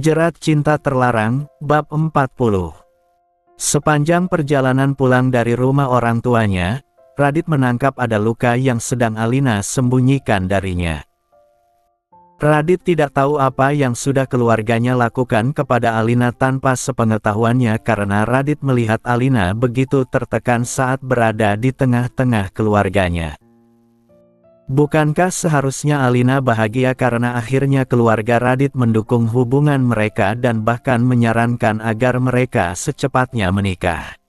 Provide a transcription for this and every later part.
Jerat Cinta Terlarang, Bab 40. Sepanjang perjalanan pulang dari rumah orang tuanya, Radit menangkap ada luka yang sedang Alina sembunyikan darinya. Radit tidak tahu apa yang sudah keluarganya lakukan kepada Alina tanpa sepengetahuannya karena Radit melihat Alina begitu tertekan saat berada di tengah-tengah keluarganya. Bukankah seharusnya Alina bahagia karena akhirnya keluarga Radit mendukung hubungan mereka dan bahkan menyarankan agar mereka secepatnya menikah?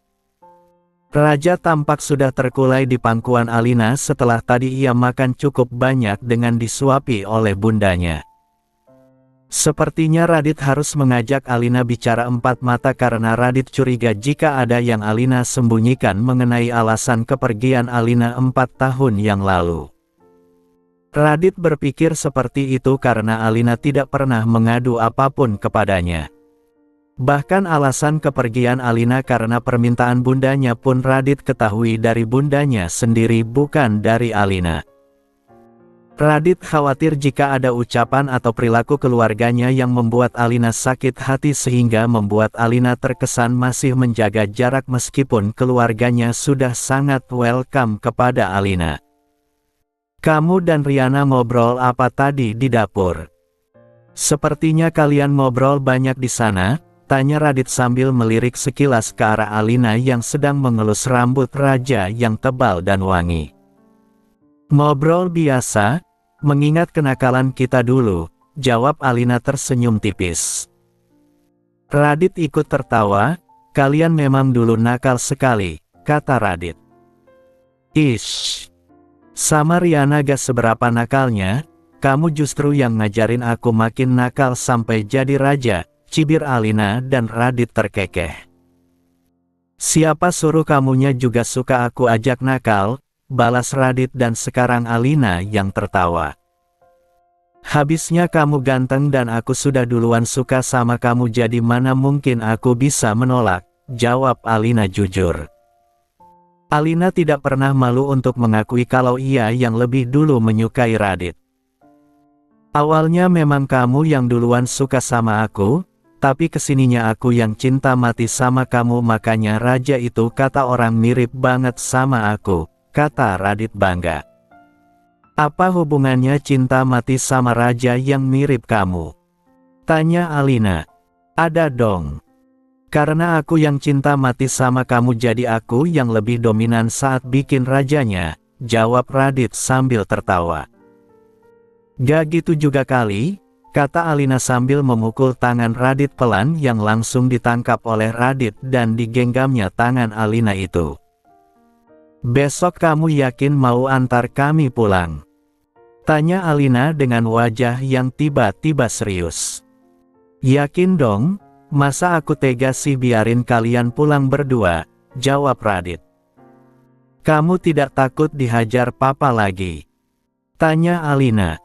Raja tampak sudah terkulai di pangkuan Alina setelah tadi ia makan cukup banyak dengan disuapi oleh bundanya. Sepertinya Radit harus mengajak Alina bicara empat mata karena Radit curiga jika ada yang Alina sembunyikan mengenai alasan kepergian Alina 4 tahun yang lalu. Radit berpikir seperti itu karena Alina tidak pernah mengadu apapun kepadanya. Bahkan alasan kepergian Alina karena permintaan bundanya pun Radit ketahui dari bundanya sendiri bukan dari Alina. Radit khawatir jika ada ucapan atau perilaku keluarganya yang membuat Alina sakit hati sehingga membuat Alina terkesan masih menjaga jarak meskipun keluarganya sudah sangat welcome kepada Alina. "Kamu dan Riana ngobrol apa tadi di dapur? Sepertinya kalian ngobrol banyak di sana," tanya Radit sambil melirik sekilas ke arah Alina yang sedang mengelus rambut raja yang tebal dan wangi. "Ngobrol biasa, mengingat kenakalan kita dulu," jawab Alina tersenyum tipis. Radit ikut tertawa, "Kalian memang dulu nakal sekali," kata Radit. "Ish. Sama Riana gak seberapa nakalnya, kamu justru yang ngajarin aku makin nakal sampai jadi raja," cibir Alina dan Radit terkekeh. "Siapa suruh kamunya juga suka aku ajak nakal," balas Radit dan sekarang Alina yang tertawa. "Habisnya kamu ganteng dan aku sudah duluan suka sama kamu jadi mana mungkin aku bisa menolak," jawab Alina jujur. Alina tidak pernah malu untuk mengakui kalau ia yang lebih dulu menyukai Radit. "Awalnya memang kamu yang duluan suka sama aku, tapi kesininya aku yang cinta mati sama kamu makanya raja itu kata orang mirip banget sama aku," kata Radit bangga. "Apa hubungannya cinta mati sama raja yang mirip kamu?" tanya Alina. "Ada dong. Karena aku yang cinta mati sama kamu jadi aku yang lebih dominan saat bikin rajanya," jawab Radit sambil tertawa. "Gak gitu juga kali," kata Alina sambil memukul tangan Radit pelan yang langsung ditangkap oleh Radit dan digenggamnya tangan Alina itu. "Besok kamu yakin mau antar kami pulang?" tanya Alina dengan wajah yang tiba-tiba serius. "Yakin dong. Masa aku tega sih biarin kalian pulang berdua?" jawab Radit. "Kamu tidak takut dihajar papa lagi?" tanya Alina.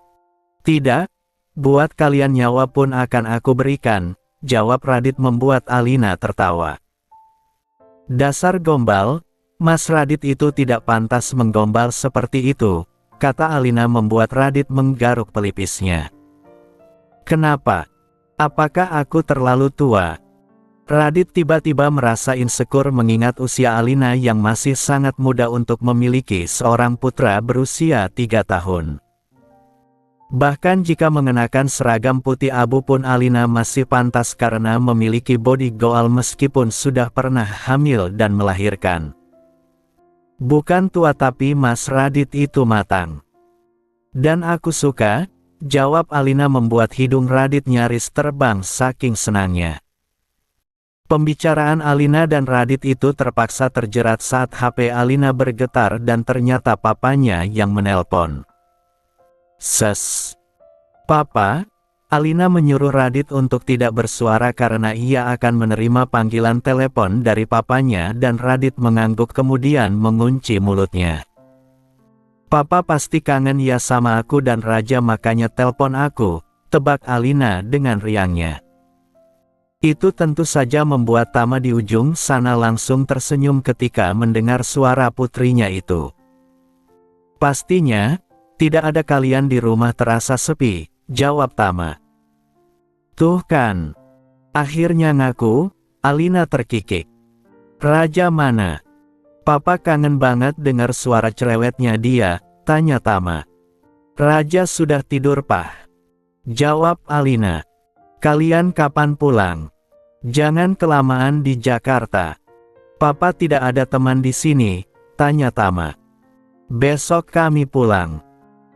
"Tidak. Buat kalian nyawa pun akan aku berikan," jawab Radit membuat Alina tertawa. "Dasar gombal, Mas Radit itu tidak pantas menggombal seperti itu," kata Alina membuat Radit menggaruk pelipisnya. "Kenapa? Apakah aku terlalu tua?" Radit tiba-tiba merasa insecure mengingat usia Alina yang masih sangat muda untuk memiliki seorang putra berusia 3 tahun. Bahkan jika mengenakan seragam putih abu pun Alina masih pantas karena memiliki body goal meskipun sudah pernah hamil dan melahirkan. "Bukan tua tapi Mas Radit itu matang. Dan aku suka," jawab Alina membuat hidung Radit nyaris terbang saking senangnya. Pembicaraan Alina dan Radit itu terpaksa terjerat saat HP Alina bergetar dan ternyata papanya yang menelpon. "Ses. Papa?" Alina menyuruh Radit untuk tidak bersuara karena ia akan menerima panggilan telepon dari papanya dan Radit mengangguk kemudian mengunci mulutnya. "Papa pasti kangen ya sama aku dan Raja makanya telpon aku," tebak Alina dengan riangnya. Itu tentu saja membuat Tama di ujung sana langsung tersenyum ketika mendengar suara putrinya itu. "Pastinya, tidak ada kalian di rumah terasa sepi," jawab Tama. "Tuh kan, Akhirnya ngaku, Alina terkikik. Raja mana? Papa kangen banget dengar suara cerewetnya dia, tanya Tama. Raja sudah tidur Pak. Jawab Alina. Kalian kapan pulang? Jangan kelamaan di Jakarta. Papa tidak ada teman di sini, tanya Tama. Besok kami pulang.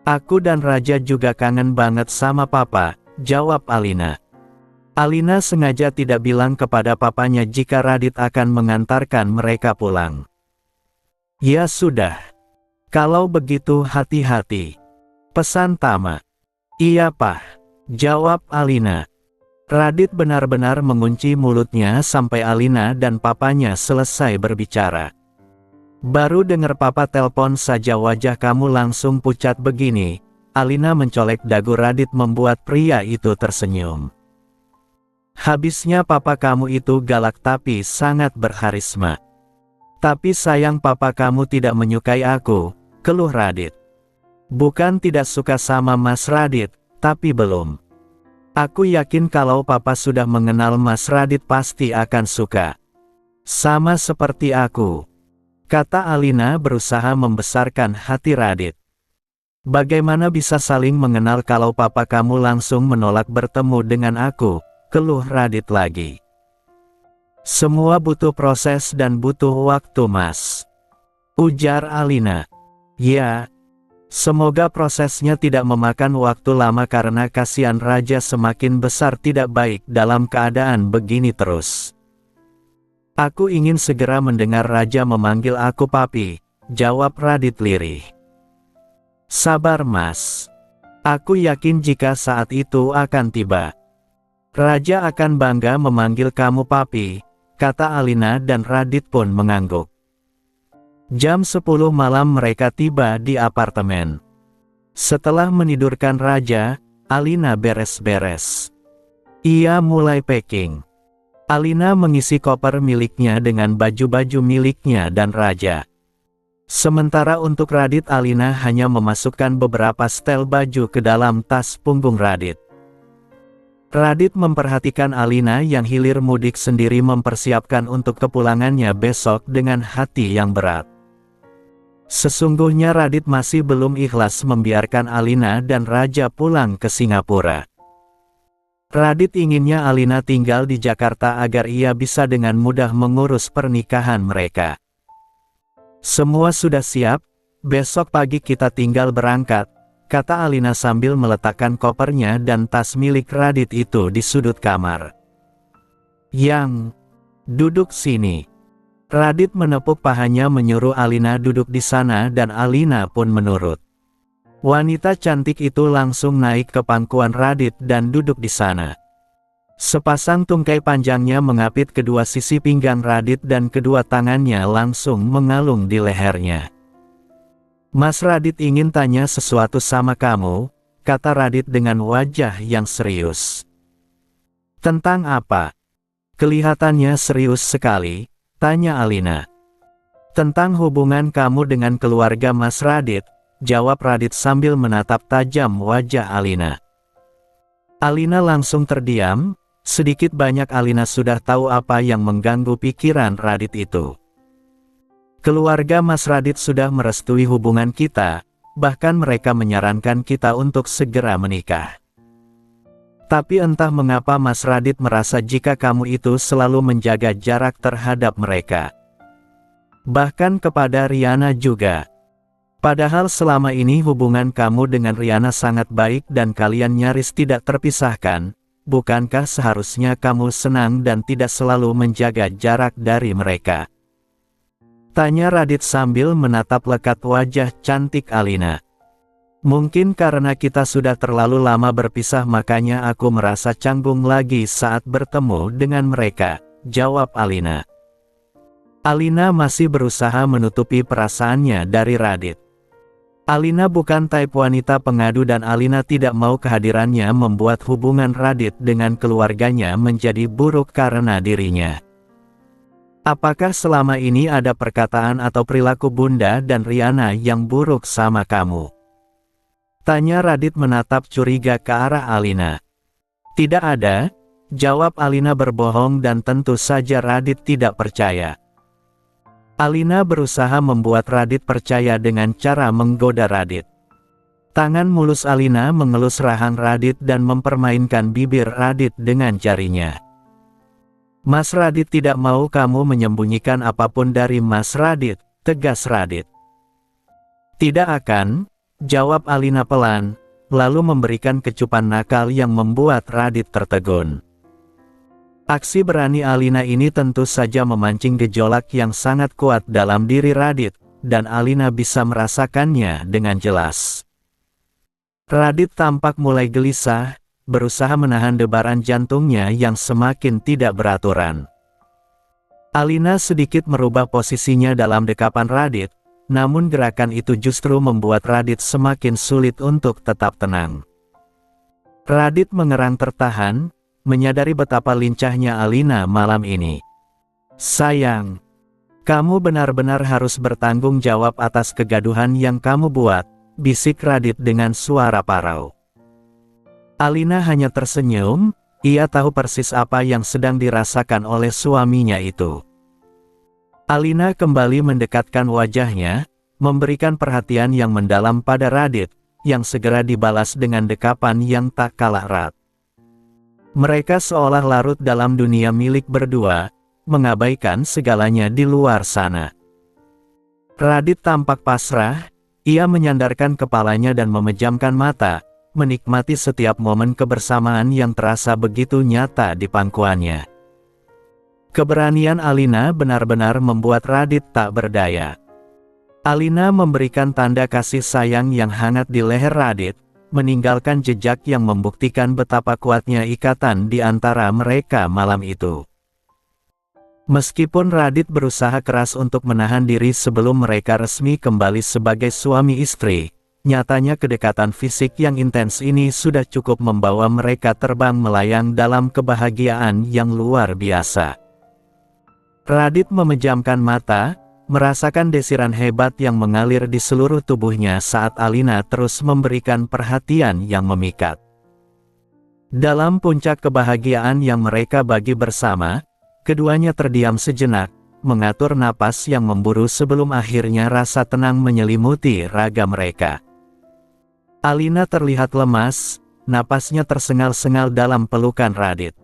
Aku dan Raja juga kangen banget sama Papa, jawab Alina. Alina sengaja tidak bilang kepada papanya jika Radit akan mengantarkan mereka pulang. Ya sudah. Kalau begitu hati-hati, pesan Tama. Iya Pak, jawab Alina. Radit benar-benar mengunci mulutnya sampai Alina dan papanya selesai berbicara. Baru dengar Papa telepon saja wajah kamu langsung pucat begini. Alina mencolek dagu Radit membuat pria itu tersenyum. Habisnya Papa kamu itu galak tapi sangat berharisma. Tapi sayang Papa kamu tidak menyukai aku, keluh Radit. Bukan tidak suka sama Mas Radit, tapi belum. Aku yakin kalau Papa sudah mengenal Mas Radit pasti akan suka. Sama seperti aku, kata Alina berusaha membesarkan hati Radit. Bagaimana bisa saling mengenal kalau Papa kamu langsung menolak bertemu dengan aku, keluh Radit lagi. Semua butuh proses dan butuh waktu Mas, ujar Alina. Ya, semoga prosesnya tidak memakan waktu lama karena kasihan Raja semakin besar tidak baik dalam keadaan begini terus. Aku ingin segera mendengar Raja memanggil aku Papi, jawab Radit lirih. Sabar Mas. Aku yakin jika saat itu akan tiba. Raja akan bangga memanggil kamu Papi, kata Alina dan Radit pun mengangguk. Jam 10 malam mereka tiba di apartemen. Setelah menidurkan Raja, Alina beres-beres. Ia mulai packing. Alina mengisi koper miliknya dengan baju-baju miliknya dan Raja. Sementara untuk Radit Alina hanya memasukkan beberapa setel baju ke dalam tas punggung Radit. Radit memperhatikan Alina yang hilir mudik sendiri mempersiapkan untuk kepulangannya besok dengan hati yang berat. Sesungguhnya Radit masih belum ikhlas membiarkan Alina dan Raja pulang ke Singapura. Radit inginnya Alina tinggal di Jakarta agar ia bisa dengan mudah mengurus pernikahan mereka. Semua sudah siap, besok pagi kita tinggal berangkat, kata Alina sambil meletakkan kopernya dan tas milik Radit itu di sudut kamar. Yang, duduk sini. Radit menepuk pahanya menyuruh Alina duduk di sana dan Alina pun menurut. Wanita cantik itu langsung naik ke pangkuan Radit dan duduk di sana. Sepasang tungkai panjangnya mengapit kedua sisi pinggang Radit dan kedua tangannya langsung mengalung di lehernya. Mas Radit ingin tanya sesuatu sama kamu, kata Radit dengan wajah yang serius. Tentang apa? Kelihatannya serius sekali, tanya Alina. Tentang hubungan kamu dengan keluarga Mas Radit, jawab Radit sambil menatap tajam wajah Alina. Alina langsung terdiam. Sedikit banyak Alina sudah tahu apa yang mengganggu pikiran Radit itu. Keluarga Mas Radit sudah merestui hubungan kita, bahkan mereka menyarankan kita untuk segera menikah. Tapi entah mengapa Mas Radit merasa jika kamu itu selalu menjaga jarak terhadap mereka. Bahkan kepada Riana juga. Padahal selama ini hubungan kamu dengan Riana sangat baik dan kalian nyaris tidak terpisahkan. Bukankah seharusnya kamu senang dan tidak selalu menjaga jarak dari mereka? Tanya Radit sambil menatap lekat wajah cantik Alina. Mungkin karena kita sudah terlalu lama berpisah makanya aku merasa canggung lagi saat bertemu dengan mereka, jawab Alina. Alina masih berusaha menutupi perasaannya dari Radit. Alina bukan tipe wanita pengadu dan Alina tidak mau kehadirannya membuat hubungan Radit dengan keluarganya menjadi buruk karena dirinya. Apakah selama ini ada perkataan atau perilaku Bunda dan Riana yang buruk sama kamu? Tanya Radit menatap curiga ke arah Alina. Tidak ada, jawab Alina berbohong dan tentu saja Radit tidak percaya. Alina berusaha membuat Radit percaya dengan cara menggoda Radit. Tangan mulus Alina mengelus rahang Radit dan mempermainkan bibir Radit dengan jarinya. Mas Radit tidak mau kamu menyembunyikan apapun dari Mas Radit, tegas Radit. Tidak akan, jawab Alina pelan, lalu memberikan kecupan nakal yang membuat Radit tertegun. Aksi berani Alina ini tentu saja memancing gejolak yang sangat kuat dalam diri Radit, dan Alina bisa merasakannya dengan jelas. Radit tampak mulai gelisah, berusaha menahan debaran jantungnya yang semakin tidak beraturan. Alina sedikit merubah posisinya dalam dekapan Radit, namun gerakan itu justru membuat Radit semakin sulit untuk tetap tenang. Radit mengerang tertahan, menyadari betapa lincahnya Alina malam ini. Sayang, kamu benar-benar harus bertanggung jawab atas kegaduhan yang kamu buat, bisik Radit dengan suara parau. Alina hanya tersenyum, ia tahu persis apa yang sedang dirasakan oleh suaminya itu. Alina kembali mendekatkan wajahnya, memberikan perhatian yang mendalam pada Radit, yang segera dibalas dengan dekapan yang tak kalah erat. Mereka seolah larut dalam dunia milik berdua, mengabaikan segalanya di luar sana. Radit tampak pasrah, ia menyandarkan kepalanya dan memejamkan mata, menikmati setiap momen kebersamaan yang terasa begitu nyata di pangkuannya. Keberanian Alina benar-benar membuat Radit tak berdaya. Alina memberikan tanda kasih sayang yang hangat di leher Radit, meninggalkan jejak yang membuktikan betapa kuatnya ikatan di antara mereka malam itu. Meskipun Radit berusaha keras untuk menahan diri sebelum mereka resmi kembali sebagai suami istri, nyatanya kedekatan fisik yang intens ini sudah cukup membawa mereka terbang melayang dalam kebahagiaan yang luar biasa. Radit memejamkan mata, merasakan desiran hebat yang mengalir di seluruh tubuhnya saat Alina terus memberikan perhatian yang memikat. Dalam puncak kebahagiaan yang mereka bagi bersama, keduanya terdiam sejenak, mengatur napas yang memburu sebelum akhirnya rasa tenang menyelimuti raga mereka. Alina terlihat lemas, napasnya tersengal-sengal dalam pelukan Radit.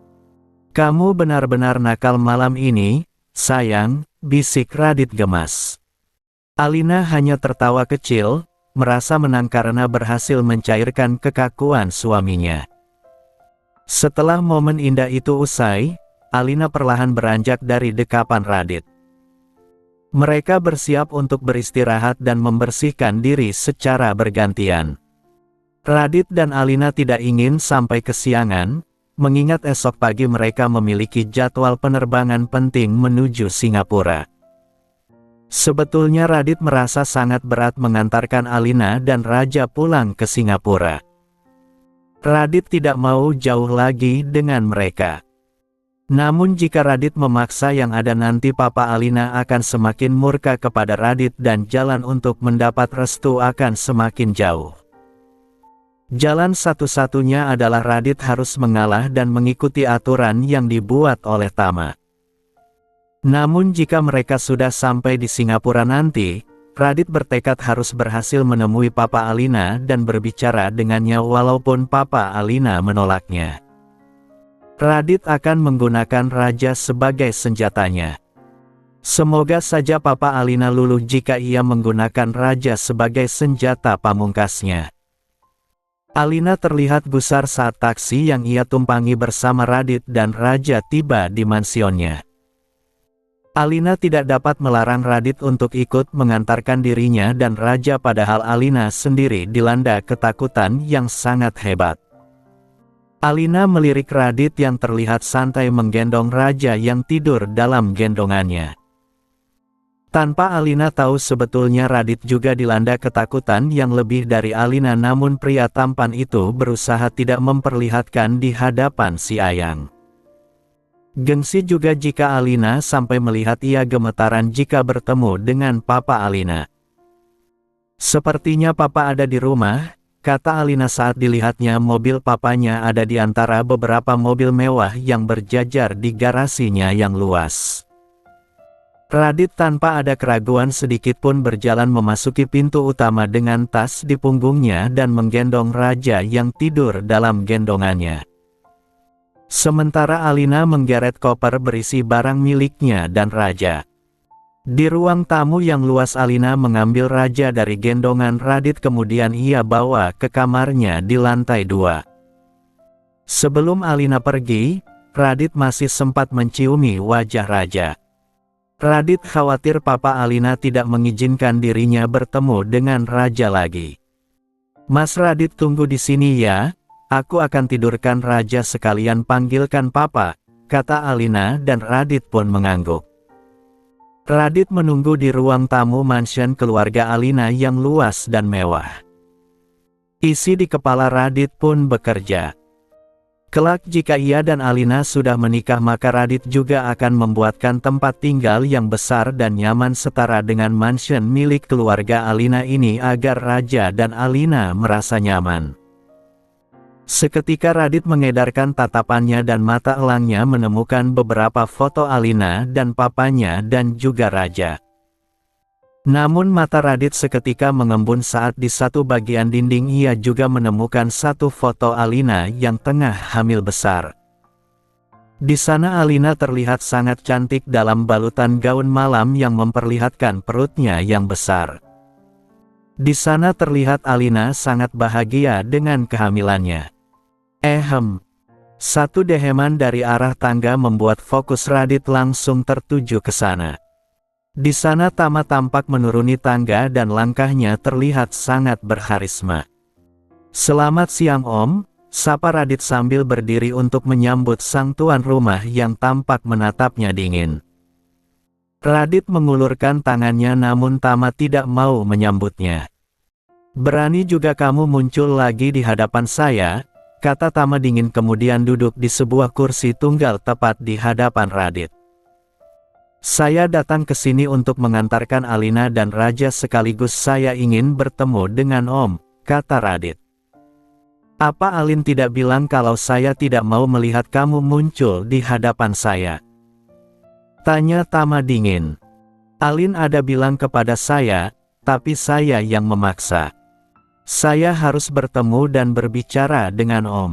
Kamu benar-benar nakal malam ini, sayang, bisik Radit gemas. Alina hanya tertawa kecil, merasa menang karena berhasil mencairkan kekakuan suaminya. Setelah momen indah itu usai, Alina perlahan beranjak dari dekapan Radit. Mereka bersiap untuk beristirahat dan membersihkan diri secara bergantian. Radit dan Alina tidak ingin sampai kesiangan, mengingat esok pagi mereka memiliki jadwal penerbangan penting menuju Singapura. Sebetulnya Radit merasa sangat berat mengantarkan Alina dan Raja pulang ke Singapura. Radit tidak mau jauh lagi dengan mereka. Namun jika Radit memaksa yang ada nanti Papa Alina akan semakin murka kepada Radit dan jalan untuk mendapat restu akan semakin jauh. Jalan satu-satunya adalah Radit harus mengalah dan mengikuti aturan yang dibuat oleh Tama. Namun jika mereka sudah sampai di Singapura nanti, Radit bertekad harus berhasil menemui Papa Alina dan berbicara dengannya walaupun Papa Alina menolaknya. Radit akan menggunakan Raja sebagai senjatanya. Semoga saja Papa Alina luluh jika ia menggunakan Raja sebagai senjata pamungkasnya. Alina terlihat gusar saat taksi yang ia tumpangi bersama Radit dan Raja tiba di mansionnya. Alina tidak dapat melarang Radit untuk ikut mengantarkan dirinya dan Raja padahal Alina sendiri dilanda ketakutan yang sangat hebat. Alina melirik Radit yang terlihat santai menggendong Raja yang tidur dalam gendongannya. Tanpa Alina tahu sebetulnya Radit juga dilanda ketakutan yang lebih dari Alina namun pria tampan itu berusaha tidak memperlihatkan di hadapan si Ayang. Gengsi juga jika Alina sampai melihat ia gemetaran jika bertemu dengan Papa Alina. Sepertinya Papa ada di rumah, kata Alina saat dilihatnya mobil papanya ada di antara beberapa mobil mewah yang berjajar di garasinya yang luas. Radit tanpa ada keraguan sedikit pun berjalan memasuki pintu utama dengan tas di punggungnya dan menggendong Raja yang tidur dalam gendongannya. Sementara Alina menggeret koper berisi barang miliknya dan Raja. Di ruang tamu yang luas Alina mengambil Raja dari gendongan Radit kemudian ia bawa ke kamarnya di lantai 2. Sebelum Alina pergi, Radit masih sempat menciumi wajah Raja. Radit khawatir papa Alina tidak mengizinkan dirinya bertemu dengan Raja lagi. "Mas Radit tunggu di sini ya, aku akan tidurkan Raja sekalian panggilkan papa," kata Alina dan Radit pun mengangguk. Radit menunggu di ruang tamu mansion keluarga Alina yang luas dan mewah. Isi di kepala Radit pun bekerja. Kelak jika ia dan Alina sudah menikah maka Radit juga akan membuatkan tempat tinggal yang besar dan nyaman setara dengan mansion milik keluarga Alina ini agar Raja dan Alina merasa nyaman. Seketika Radit mengedarkan tatapannya dan mata elangnya menemukan beberapa foto Alina dan papanya dan juga Raja. Namun mata Radit seketika mengembun saat di satu bagian dinding ia juga menemukan satu foto Alina yang tengah hamil besar. Di sana Alina terlihat sangat cantik dalam balutan gaun malam yang memperlihatkan perutnya yang besar. Di sana terlihat Alina sangat bahagia dengan kehamilannya. Satu deheman dari arah tangga membuat fokus Radit langsung tertuju ke sana. Di sana Tama tampak menuruni tangga dan langkahnya terlihat sangat berharisma. "Selamat siang Om," sapa Radit sambil berdiri untuk menyambut sang tuan rumah yang tampak menatapnya dingin. Radit mengulurkan tangannya namun Tama tidak mau menyambutnya. "Berani juga kamu muncul lagi di hadapan saya," kata Tama dingin kemudian duduk di sebuah kursi tunggal tepat di hadapan Radit. "Saya datang ke sini untuk mengantarkan Alina dan Raja sekaligus saya ingin bertemu dengan Om," kata Radit. "Apa Alin tidak bilang kalau saya tidak mau melihat kamu muncul di hadapan saya?" tanya Tama dingin. "Alin ada bilang kepada saya, tapi saya yang memaksa. Saya harus bertemu dan berbicara dengan Om.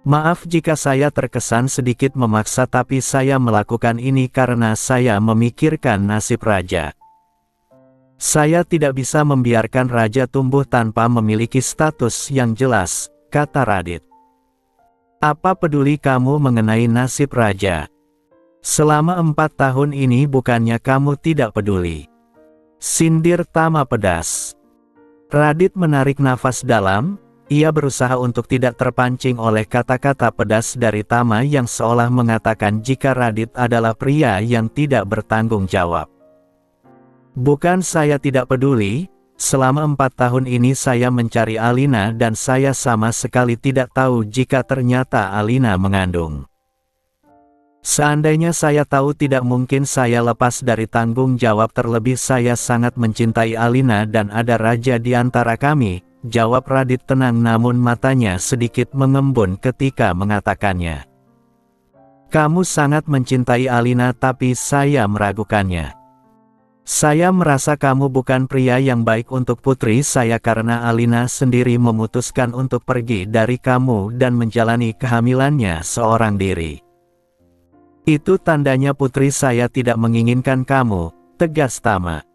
Maaf jika saya terkesan sedikit memaksa tapi saya melakukan ini karena saya memikirkan nasib Raja. Saya tidak bisa membiarkan Raja tumbuh tanpa memiliki status yang jelas," kata Radit. "Apa peduli kamu mengenai nasib Raja? Selama 4 tahun ini bukannya kamu tidak peduli?" sindir Tama pedas. Radit menarik nafas dalam. Ia berusaha untuk tidak terpancing oleh kata-kata pedas dari Tama yang seolah mengatakan jika Radit adalah pria yang tidak bertanggung jawab. "Bukan saya tidak peduli, selama 4 tahun ini saya mencari Alina dan saya sama sekali tidak tahu jika ternyata Alina mengandung. Seandainya saya tahu tidak mungkin saya lepas dari tanggung jawab terlebih saya sangat mencintai Alina dan ada Raja di antara kami," jawab Radit tenang namun matanya sedikit mengembun ketika mengatakannya. "Kamu sangat mencintai Alina tapi saya meragukannya. Saya merasa kamu bukan pria yang baik untuk putri saya karena Alina sendiri memutuskan untuk pergi dari kamu dan menjalani kehamilannya seorang diri. Itu tandanya putri saya tidak menginginkan kamu," tegas Tama.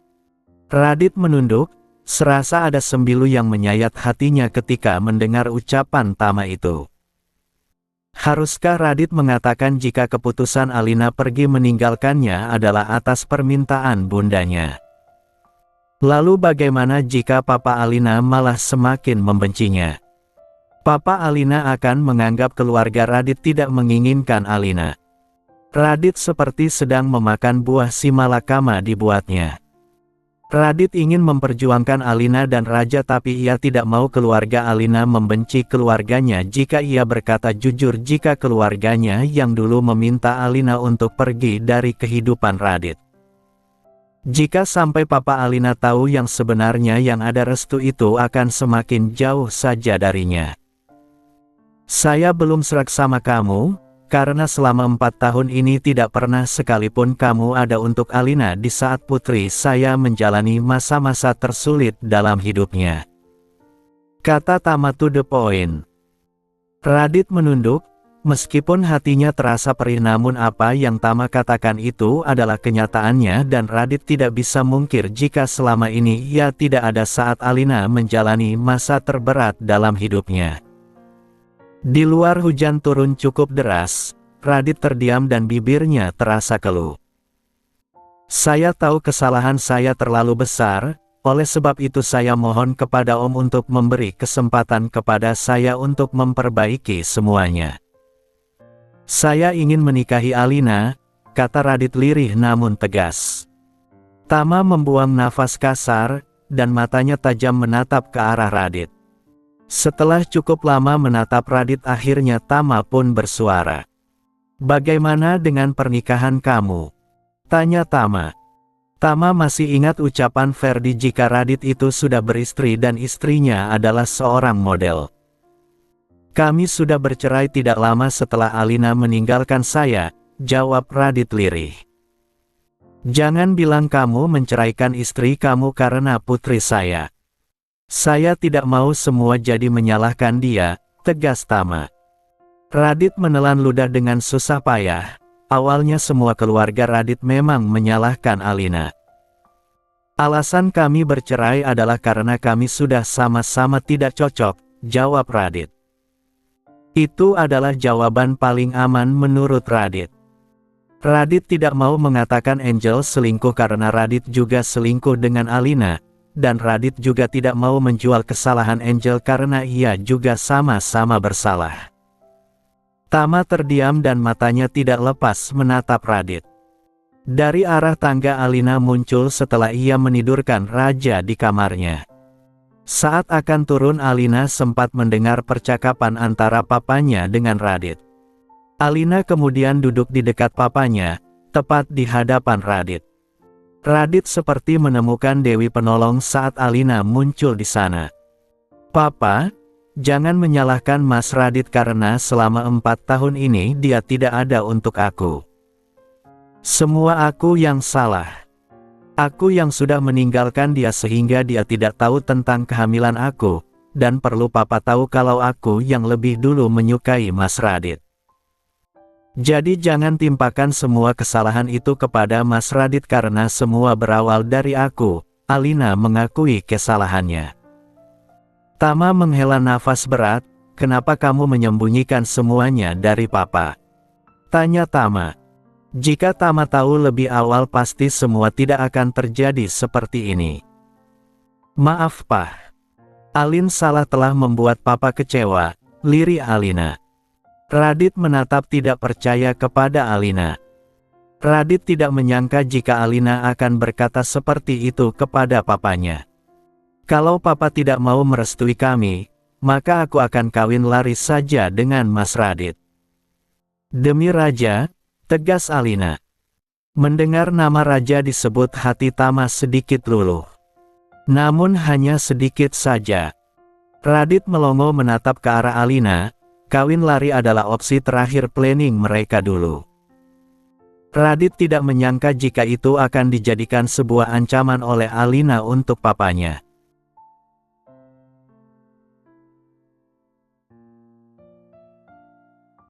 Radit menunduk. Serasa ada sembilu yang menyayat hatinya ketika mendengar ucapan Tama itu. Haruskah Radit mengatakan jika keputusan Alina pergi meninggalkannya adalah atas permintaan bundanya? Lalu bagaimana jika papa Alina malah semakin membencinya? Papa Alina akan menganggap keluarga Radit tidak menginginkan Alina. Radit seperti sedang memakan buah si malakama dibuatnya. Radit ingin memperjuangkan Alina dan Raja tapi ia tidak mau keluarga Alina membenci keluarganya jika ia berkata jujur jika keluarganya yang dulu meminta Alina untuk pergi dari kehidupan Radit. Jika sampai Papa Alina tahu yang sebenarnya, yang ada restu itu akan semakin jauh saja darinya. Saya belum serak sama kamu, karena selama 4 tahun ini tidak pernah sekalipun kamu ada untuk Alina di saat putri saya menjalani masa-masa tersulit dalam hidupnya. Kata Tama to the point. Radit menunduk, meskipun hatinya terasa perih, namun apa yang Tama katakan itu adalah kenyataannya dan Radit tidak bisa mungkir jika selama ini ia tidak ada saat Alina menjalani masa terberat dalam hidupnya. Di luar hujan turun cukup deras, Radit terdiam dan bibirnya terasa keluh. Saya tahu kesalahan saya terlalu besar, oleh sebab itu saya mohon kepada Om untuk memberi kesempatan kepada saya untuk memperbaiki semuanya. Saya ingin menikahi Alina, kata Radit lirih namun tegas. Tama membuang nafas kasar, dan matanya tajam menatap ke arah Radit. Setelah cukup lama menatap Radit, akhirnya Tama pun bersuara. Bagaimana dengan pernikahan kamu? Tanya Tama. Tama masih ingat ucapan Ferdi jika Radit itu sudah beristri dan istrinya adalah seorang model. Kami sudah bercerai tidak lama setelah Alina meninggalkan saya, jawab Radit lirih. Jangan bilang kamu menceraikan istri kamu karena putri saya. Saya tidak mau semua jadi menyalahkan dia, tegas Tama. Radit menelan ludah dengan susah payah. Awalnya semua keluarga Radit memang menyalahkan Alina. Alasan kami bercerai adalah karena kami sudah sama-sama tidak cocok, jawab Radit. Itu adalah jawaban paling aman menurut Radit. Radit tidak mau mengatakan Angel selingkuh karena Radit juga selingkuh dengan Alina. Dan Radit juga tidak mau menjual kesalahan Angel karena ia juga sama-sama bersalah. Tama terdiam dan matanya tidak lepas menatap Radit. Dari arah tangga Alina muncul setelah ia menidurkan Raja di kamarnya. Saat akan turun, Alina sempat mendengar percakapan antara papanya dengan Radit. Alina kemudian duduk di dekat papanya, tepat di hadapan Radit. Radit seperti menemukan Dewi Penolong saat Alina muncul di sana. Papa, jangan menyalahkan Mas Radit karena selama 4 tahun ini dia tidak ada untuk aku. Semua aku yang salah. Aku yang sudah meninggalkan dia sehingga dia tidak tahu tentang kehamilan aku, dan perlu Papa tahu kalau aku yang lebih dulu menyukai Mas Radit. Jadi jangan timpakan semua kesalahan itu kepada Mas Radit karena semua berawal dari aku, Alina mengakui kesalahannya. Tama menghela nafas berat, kenapa kamu menyembunyikan semuanya dari Papa? Tanya Tama. Jika Tama tahu lebih awal pasti semua tidak akan terjadi seperti ini. Maaf Pak. Alin salah telah membuat Papa kecewa, lirih Alina. Radit menatap tidak percaya kepada Alina. Radit tidak menyangka jika Alina akan berkata seperti itu kepada papanya. Kalau Papa tidak mau merestui kami, maka aku akan kawin lari saja dengan Mas Radit. Demi Raja, tegas Alina. Mendengar nama Raja disebut hati Tama sedikit luluh. Namun hanya sedikit saja. Radit melongo menatap ke arah Alina. Kawin lari adalah opsi terakhir planning mereka dulu. Radit tidak menyangka jika itu akan dijadikan sebuah ancaman oleh Alina untuk papanya.